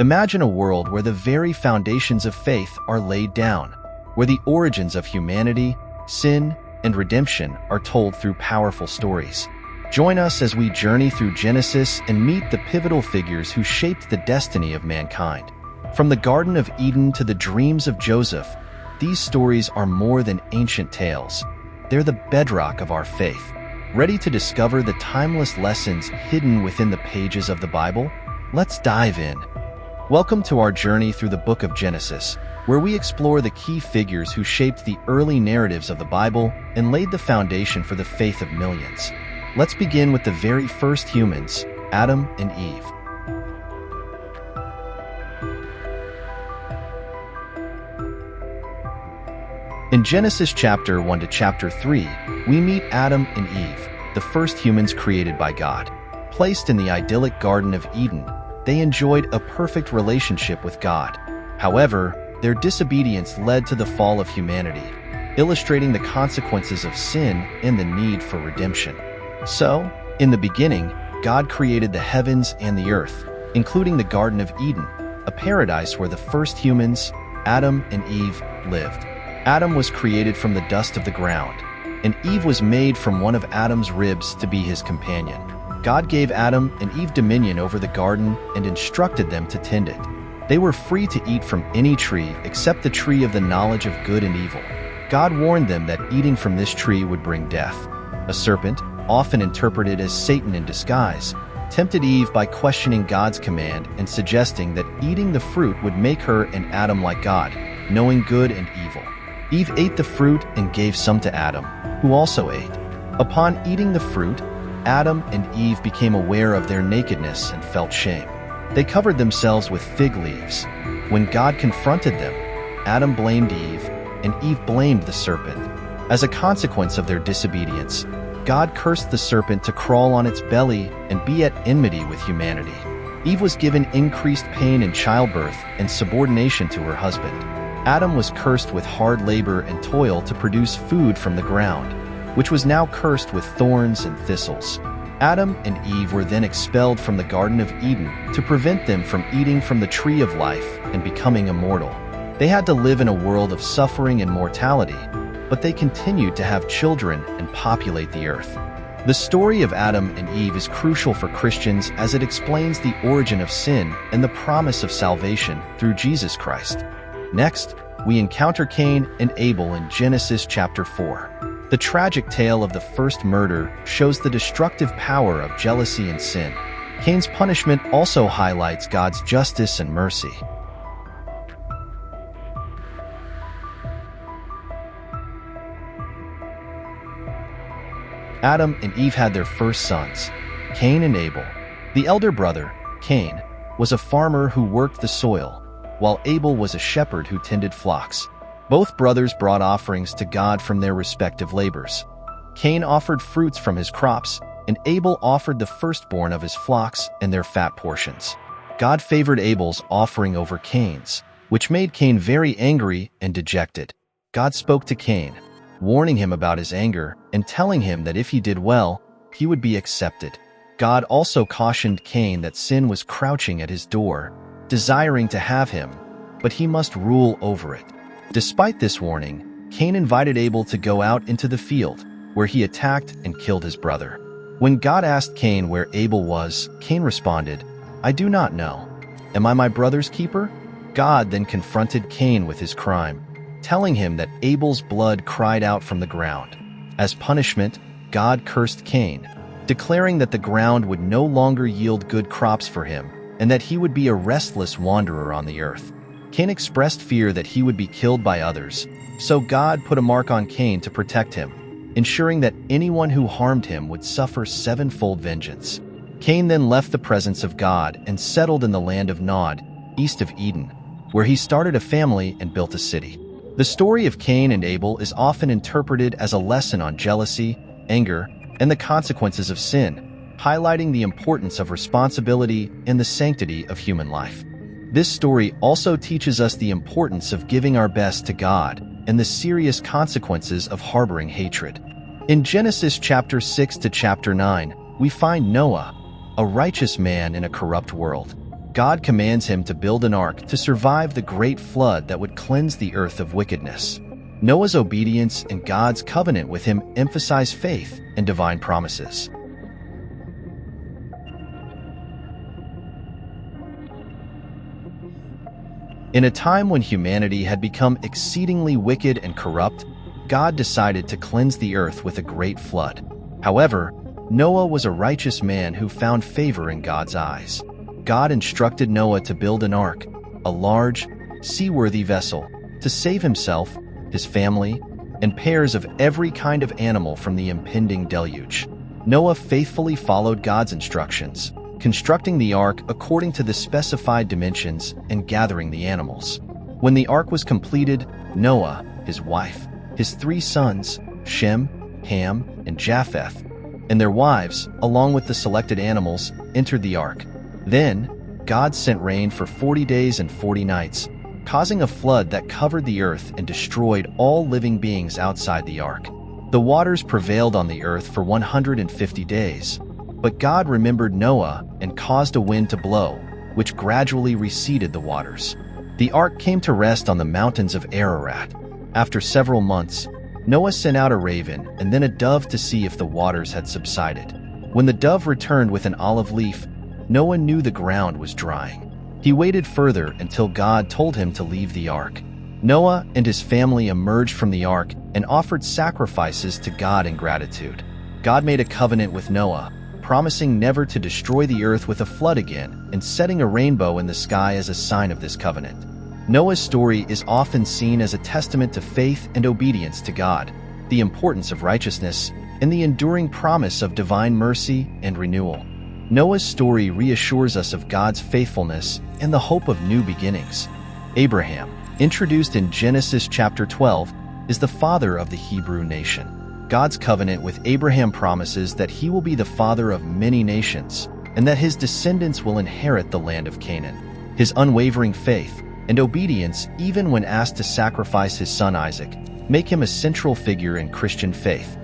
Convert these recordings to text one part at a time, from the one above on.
Imagine a world where the very foundations of faith are laid down, where the origins of humanity, sin, and redemption are told through powerful stories. Join us as we journey through Genesis and meet the pivotal figures who shaped the destiny of mankind. From the Garden of Eden to the dreams of Joseph, these stories are more than ancient tales. They're the bedrock of our faith. Ready to discover the timeless lessons hidden within the pages of the Bible? Let's dive in. Welcome to our journey through the book of Genesis, where we explore the key figures who shaped the early narratives of the Bible and laid the foundation for the faith of millions. Let's begin with the very first humans, Adam and Eve. In Genesis chapter 1 to chapter 3, we meet Adam and Eve, the first humans created by God. Placed in the idyllic Garden of Eden, they enjoyed a perfect relationship with God. However, their disobedience led to the fall of humanity, illustrating the consequences of sin and the need for redemption. So, in the beginning, God created the heavens and the earth, including the Garden of Eden, a paradise where the first humans, Adam and Eve, lived. Adam was created from the dust of the ground, and Eve was made from one of Adam's ribs to be his companion. God gave Adam and Eve dominion over the garden and instructed them to tend it. They were free to eat from any tree except the tree of the knowledge of good and evil. God warned them that eating from this tree would bring death. A serpent, often interpreted as Satan in disguise, tempted Eve by questioning God's command and suggesting that eating the fruit would make her and Adam like God, knowing good and evil. Eve ate the fruit and gave some to Adam, who also ate. Upon eating the fruit, Adam and Eve became aware of their nakedness and felt shame. They covered themselves with fig leaves. When God confronted them, Adam blamed Eve, and Eve blamed the serpent. As a consequence of their disobedience, God cursed the serpent to crawl on its belly and be at enmity with humanity. Eve was given increased pain in childbirth and subordination to her husband. Adam was cursed with hard labor and toil to produce food from the ground, which was now cursed with thorns and thistles. Adam and Eve were then expelled from the Garden of Eden to prevent them from eating from the tree of life and becoming immortal. They had to live in a world of suffering and mortality, but they continued to have children and populate the earth. The story of Adam and Eve is crucial for Christians as it explains the origin of sin and the promise of salvation through Jesus Christ. Next, we encounter Cain and Abel in Genesis chapter 4. The tragic tale of the first murder shows the destructive power of jealousy and sin. Cain's punishment also highlights God's justice and mercy. Adam and Eve had their first sons, Cain and Abel. The elder brother, Cain, was a farmer who worked the soil, while Abel was a shepherd who tended flocks. Both brothers brought offerings to God from their respective labors. Cain offered fruits from his crops, and Abel offered the firstborn of his flocks and their fat portions. God favored Abel's offering over Cain's, which made Cain very angry and dejected. God spoke to Cain, warning him about his anger and telling him that if he did well, he would be accepted. God also cautioned Cain that sin was crouching at his door, desiring to have him, but he must rule over it. Despite this warning, Cain invited Abel to go out into the field, where he attacked and killed his brother. When God asked Cain where Abel was, Cain responded, "I do not know. Am I my brother's keeper?" God then confronted Cain with his crime, telling him that Abel's blood cried out from the ground. As punishment, God cursed Cain, declaring that the ground would no longer yield good crops for him and that he would be a restless wanderer on the earth. Cain expressed fear that he would be killed by others, so God put a mark on Cain to protect him, ensuring that anyone who harmed him would suffer sevenfold vengeance. Cain then left the presence of God and settled in the land of Nod, east of Eden, where he started a family and built a city. The story of Cain and Abel is often interpreted as a lesson on jealousy, anger, and the consequences of sin, highlighting the importance of responsibility and the sanctity of human life. This story also teaches us the importance of giving our best to God and the serious consequences of harboring hatred. In Genesis chapter 6 to chapter 9, we find Noah, a righteous man in a corrupt world. God commands him to build an ark to survive the great flood that would cleanse the earth of wickedness. Noah's obedience and God's covenant with him emphasize faith and divine promises. In a time when humanity had become exceedingly wicked and corrupt, God decided to cleanse the earth with a great flood. However, Noah was a righteous man who found favor in God's eyes. God instructed Noah to build an ark, a large, seaworthy vessel, to save himself, his family, and pairs of every kind of animal from the impending deluge. Noah faithfully followed God's instructions, constructing the ark according to the specified dimensions and gathering the animals. When the ark was completed, Noah, his wife, his 3 sons, Shem, Ham, and Japheth, and their wives, along with the selected animals, entered the ark. Then, God sent rain for 40 days and 40 nights, causing a flood that covered the earth and destroyed all living beings outside the ark. The waters prevailed on the earth for 150 days, but God remembered Noah and caused a wind to blow, which gradually receded the waters. The ark came to rest on the mountains of Ararat. After several months, Noah sent out a raven and then a dove to see if the waters had subsided. When the dove returned with an olive leaf, Noah knew the ground was drying. He waited further until God told him to leave the ark. Noah and his family emerged from the ark and offered sacrifices to God in gratitude. God made a covenant with Noah, promising never to destroy the earth with a flood again and setting a rainbow in the sky as a sign of this covenant. Noah's story is often seen as a testament to faith and obedience to God, the importance of righteousness, and the enduring promise of divine mercy and renewal. Noah's story reassures us of God's faithfulness and the hope of new beginnings. Abraham, introduced in Genesis chapter 12, is the father of the Hebrew nation. God's covenant with Abraham promises that he will be the father of many nations and that his descendants will inherit the land of Canaan. His unwavering faith and obedience, even when asked to sacrifice his son Isaac, make him a central figure in Christian faith.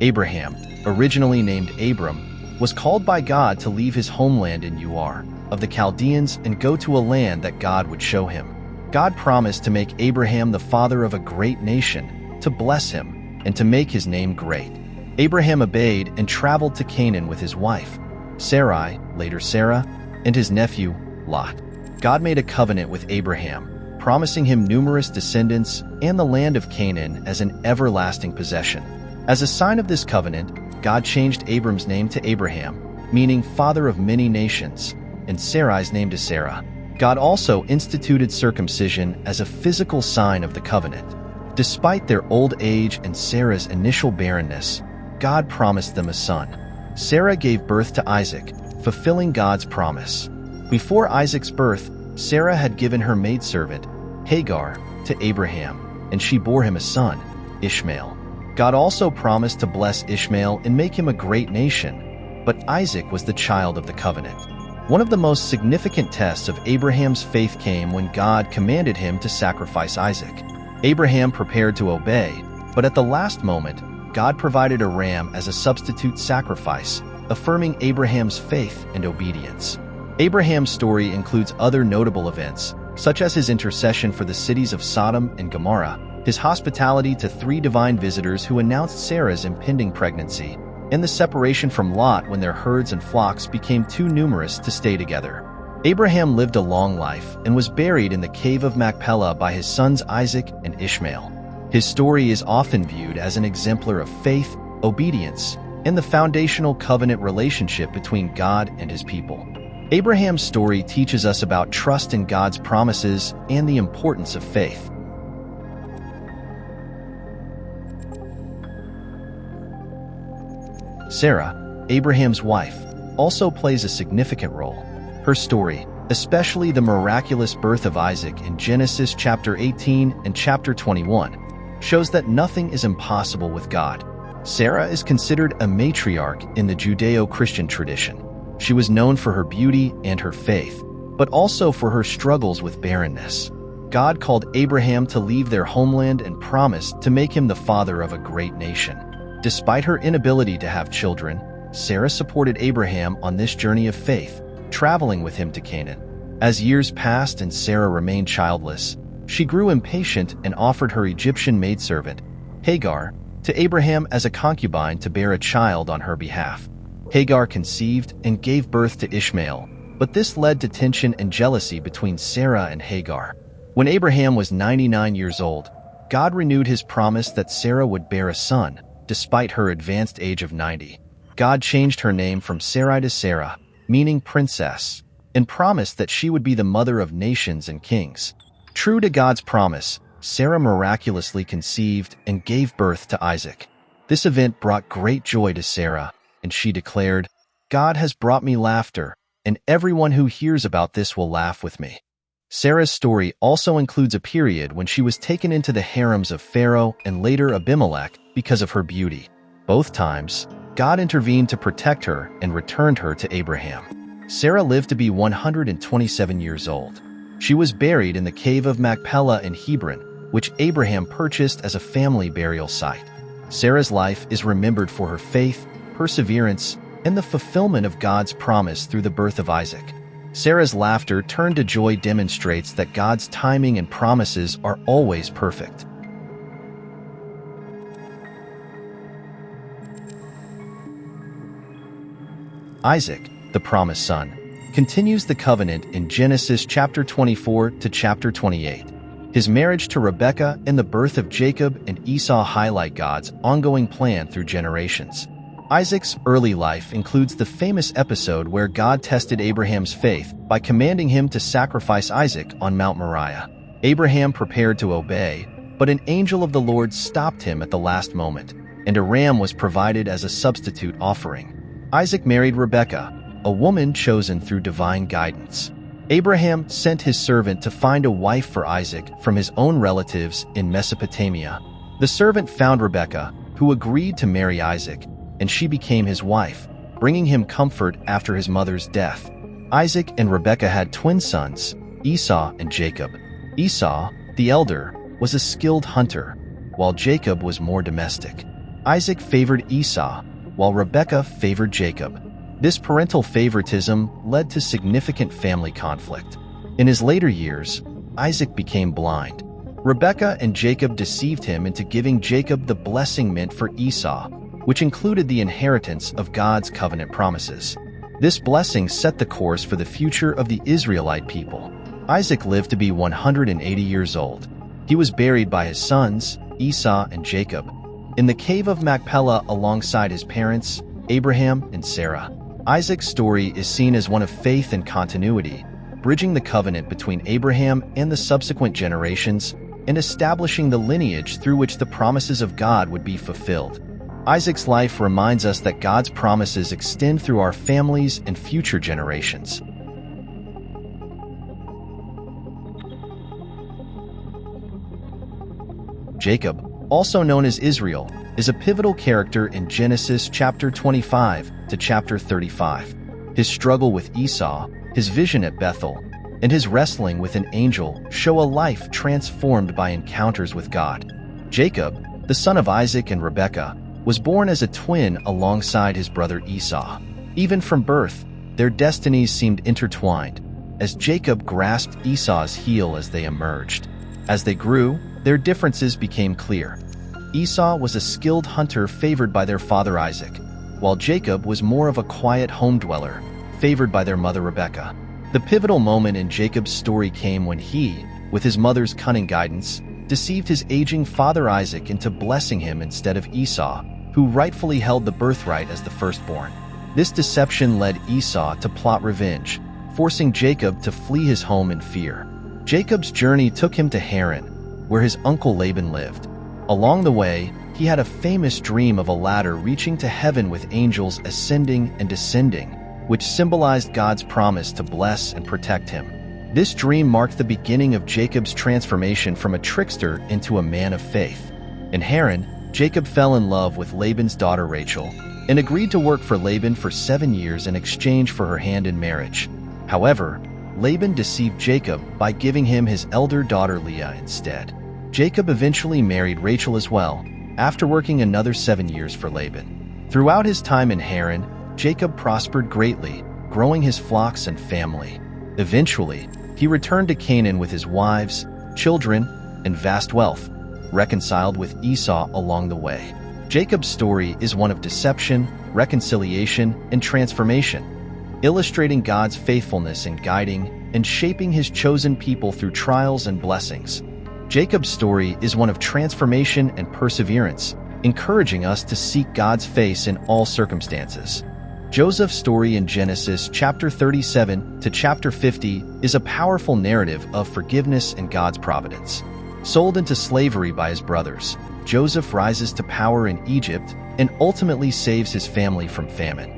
Abraham, originally named Abram, was called by God to leave his homeland in Ur of the Chaldeans and go to a land that God would show him. God promised to make Abraham the father of a great nation, to bless him, and to make his name great. Abraham obeyed and traveled to Canaan with his wife, Sarai, later Sarah, and his nephew, Lot. God made a covenant with Abraham, promising him numerous descendants and the land of Canaan as an everlasting possession. As a sign of this covenant, God changed Abram's name to Abraham, meaning father of many nations, and Sarai's name to Sarah. God also instituted circumcision as a physical sign of the covenant. Despite their old age and Sarah's initial barrenness, God promised them a son. Sarah gave birth to Isaac, fulfilling God's promise. Before Isaac's birth, Sarah had given her maidservant, Hagar, to Abraham, and she bore him a son, Ishmael. God also promised to bless Ishmael and make him a great nation, but Isaac was the child of the covenant. One of the most significant tests of Abraham's faith came when God commanded him to sacrifice Isaac. Abraham prepared to obey, but at the last moment, God provided a ram as a substitute sacrifice, affirming Abraham's faith and obedience. Abraham's story includes other notable events, such as his intercession for the cities of Sodom and Gomorrah, his hospitality to 3 divine visitors who announced Sarah's impending pregnancy, and the separation from Lot when their herds and flocks became too numerous to stay together. Abraham lived a long life and was buried in the cave of Machpelah by his sons Isaac and Ishmael. His story is often viewed as an exemplar of faith, obedience, and the foundational covenant relationship between God and his people. Abraham's story teaches us about trust in God's promises and the importance of faith. Sarah, Abraham's wife, also plays a significant role. Her story, especially the miraculous birth of Isaac in Genesis chapter 18 and chapter 21, shows that nothing is impossible with God. Sarah is considered a matriarch in the Judeo-Christian tradition. She was known for her beauty and her faith, but also for her struggles with barrenness. God called Abraham to leave their homeland and promised to make him the father of a great nation. Despite her inability to have children, Sarah supported Abraham on this journey of faith, traveling with him to Canaan. As years passed and Sarah remained childless, she grew impatient and offered her Egyptian maidservant, Hagar, to Abraham as a concubine to bear a child on her behalf. Hagar conceived and gave birth to Ishmael, but this led to tension and jealousy between Sarah and Hagar. When Abraham was 99 years old, God renewed his promise that Sarah would bear a son, despite her advanced age of 90. God changed her name from Sarai to Sarah, meaning princess, and promised that she would be the mother of nations and kings. True to God's promise, Sarah miraculously conceived and gave birth to Isaac. This event brought great joy to Sarah, and she declared, "God has brought me laughter, and everyone who hears about this will laugh with me." Sarah's story also includes a period when she was taken into the harems of Pharaoh and later Abimelech because of her beauty. Both times, God intervened to protect her and returned her to Abraham. Sarah lived to be 127 years old. She was buried in the cave of Machpelah in Hebron, which Abraham purchased as a family burial site. Sarah's life is remembered for her faith, perseverance, and the fulfillment of God's promise through the birth of Isaac. Sarah's laughter turned to joy demonstrates that God's timing and promises are always perfect. Isaac, the promised son, continues the covenant in Genesis chapter 24 to chapter 28. His marriage to Rebekah and the birth of Jacob and Esau highlight God's ongoing plan through generations. Isaac's early life includes the famous episode where God tested Abraham's faith by commanding him to sacrifice Isaac on Mount Moriah. Abraham prepared to obey, but an angel of the Lord stopped him at the last moment, and a ram was provided as a substitute offering. Isaac married Rebekah, a woman chosen through divine guidance. Abraham sent his servant to find a wife for Isaac from his own relatives in Mesopotamia. The servant found Rebekah, who agreed to marry Isaac, and she became his wife, bringing him comfort after his mother's death. Isaac and Rebekah had twin sons, Esau and Jacob. Esau, the elder, was a skilled hunter, while Jacob was more domestic. Isaac favored Esau, while Rebekah favored Jacob. This parental favoritism led to significant family conflict. In his later years, Isaac became blind. Rebekah and Jacob deceived him into giving Jacob the blessing meant for Esau, which included the inheritance of God's covenant promises. This blessing set the course for the future of the Israelite people. Isaac lived to be 180 years old. He was buried by his sons, Esau and Jacob, in the cave of Machpelah alongside his parents, Abraham and Sarah. Isaac's story is seen as one of faith and continuity, bridging the covenant between Abraham and the subsequent generations and establishing the lineage through which the promises of God would be fulfilled. Isaac's life reminds us that God's promises extend through our families and future generations. Jacob, also known as Israel, is a pivotal character in Genesis chapter 25 to chapter 35. His struggle with Esau, his vision at Bethel, and his wrestling with an angel show a life transformed by encounters with God. Jacob, the son of Isaac and Rebekah, was born as a twin alongside his brother Esau. Even from birth, their destinies seemed intertwined, as Jacob grasped Esau's heel as they emerged. As they grew, their differences became clear. Esau was a skilled hunter favored by their father Isaac, while Jacob was more of a quiet home dweller, favored by their mother Rebekah. The pivotal moment in Jacob's story came when he, with his mother's cunning guidance, deceived his aging father Isaac into blessing him instead of Esau, who rightfully held the birthright as the firstborn. This deception led Esau to plot revenge, forcing Jacob to flee his home in fear. Jacob's journey took him to Haran, where his uncle Laban lived. Along the way, he had a famous dream of a ladder reaching to heaven with angels ascending and descending, which symbolized God's promise to bless and protect him. This dream marked the beginning of Jacob's transformation from a trickster into a man of faith. In Haran, Jacob fell in love with Laban's daughter Rachel and agreed to work for Laban for 7 years in exchange for her hand in marriage. However, Laban deceived Jacob by giving him his elder daughter Leah instead. Jacob eventually married Rachel as well, after working another 7 years for Laban. Throughout his time in Haran, Jacob prospered greatly, growing his flocks and family. Eventually, he returned to Canaan with his wives, children, and vast wealth, reconciled with Esau along the way. Jacob's story is one of deception, reconciliation, and transformation, illustrating God's faithfulness in guiding and shaping his chosen people through trials and blessings. Jacob's story is one of transformation and perseverance, encouraging us to seek God's face in all circumstances. Joseph's story in Genesis chapter 37 to chapter 50 is a powerful narrative of forgiveness and God's providence. Sold into slavery by his brothers, Joseph rises to power in Egypt and ultimately saves his family from famine.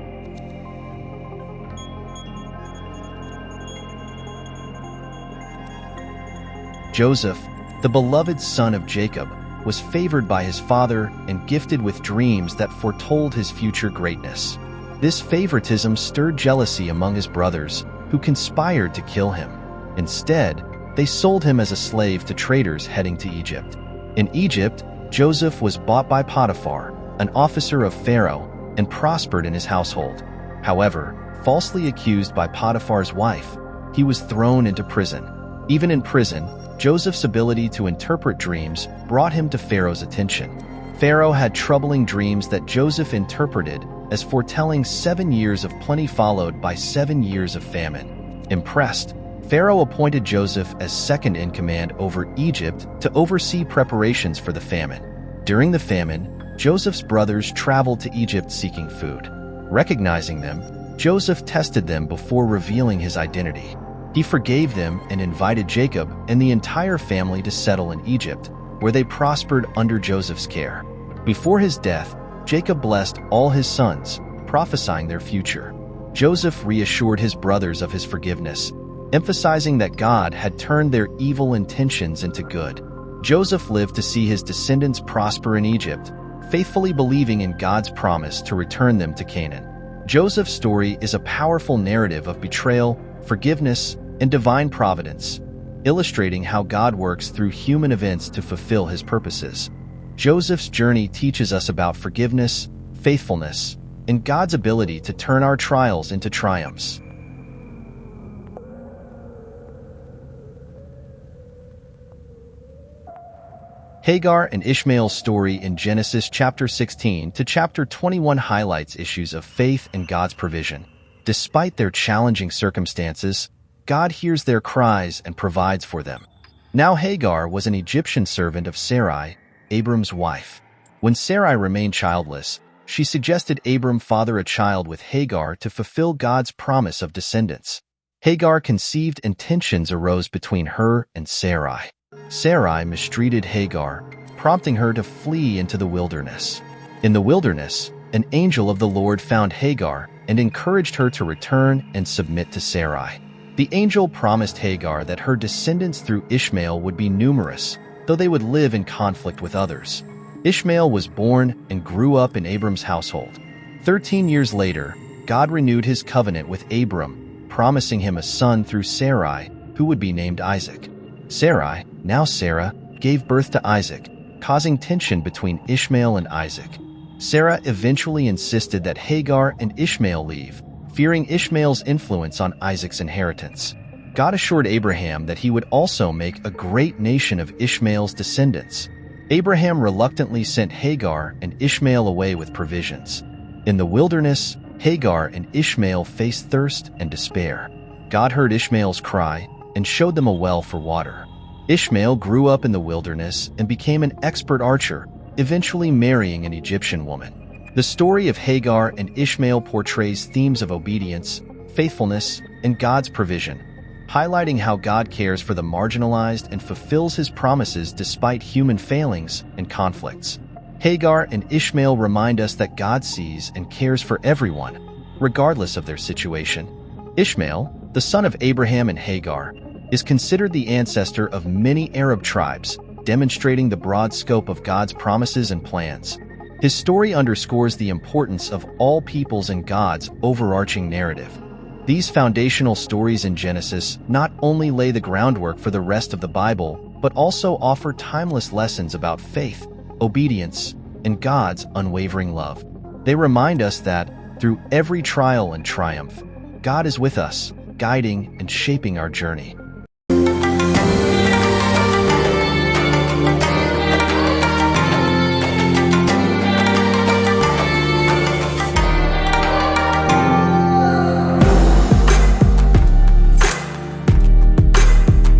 Joseph, the beloved son of Jacob, was favored by his father and gifted with dreams that foretold his future greatness. This favoritism stirred jealousy among his brothers, who conspired to kill him. Instead, they sold him as a slave to traders heading to Egypt. In Egypt, Joseph was bought by Potiphar, an officer of Pharaoh, and prospered in his household. However, falsely accused by Potiphar's wife, he was thrown into prison. Even in prison, Joseph's ability to interpret dreams brought him to Pharaoh's attention. Pharaoh had troubling dreams that Joseph interpreted as foretelling 7 years of plenty followed by 7 years of famine. Impressed, Pharaoh appointed Joseph as second in command over Egypt to oversee preparations for the famine. During the famine, Joseph's brothers traveled to Egypt seeking food. Recognizing them, Joseph tested them before revealing his identity. He forgave them and invited Jacob and the entire family to settle in Egypt, where they prospered under Joseph's care. Before his death, Jacob blessed all his sons, prophesying their future. Joseph reassured his brothers of his forgiveness, emphasizing that God had turned their evil intentions into good. Joseph lived to see his descendants prosper in Egypt, faithfully believing in God's promise to return them to Canaan. Joseph's story is a powerful narrative of betrayal, forgiveness, and divine providence, illustrating how God works through human events to fulfill his purposes. Joseph's journey teaches us about forgiveness, faithfulness, and God's ability to turn our trials into triumphs. Hagar and Ishmael's story in Genesis chapter 16 to chapter 21 highlights issues of faith and God's provision. Despite their challenging circumstances, God hears their cries and provides for them. Now Hagar was an Egyptian servant of Sarai, Abram's wife. When Sarai remained childless, she suggested Abram father a child with Hagar to fulfill God's promise of descendants. Hagar conceived and tensions arose between her and Sarai. Sarai mistreated Hagar, prompting her to flee into the wilderness. In the wilderness, an angel of the Lord found Hagar and encouraged her to return and submit to Sarai. The angel promised Hagar that her descendants through Ishmael would be numerous, though they would live in conflict with others. Ishmael was born and grew up in Abram's household. 13 years later, God renewed his covenant with Abram, promising him a son through Sarai, who would be named Isaac. Sarai, now Sarah, gave birth to Isaac, causing tension between Ishmael and Isaac. Sarah eventually insisted that Hagar and Ishmael leave, fearing Ishmael's influence on Isaac's inheritance. God assured Abraham that he would also make a great nation of Ishmael's descendants. Abraham reluctantly sent Hagar and Ishmael away with provisions. In the wilderness, Hagar and Ishmael faced thirst and despair. God heard Ishmael's cry and showed them a well for water. Ishmael grew up in the wilderness and became an expert archer, eventually marrying an Egyptian woman. The story of Hagar and Ishmael portrays themes of obedience, faithfulness, and God's provision, highlighting how God cares for the marginalized and fulfills his promises despite human failings and conflicts. Hagar and Ishmael remind us that God sees and cares for everyone, regardless of their situation. Ishmael, the son of Abraham and Hagar, is considered the ancestor of many Arab tribes, demonstrating the broad scope of God's promises and plans. His story underscores the importance of all peoples in God's overarching narrative. These foundational stories in Genesis not only lay the groundwork for the rest of the Bible, but also offer timeless lessons about faith, obedience, and God's unwavering love. They remind us that, through every trial and triumph, God is with us, guiding and shaping our journey.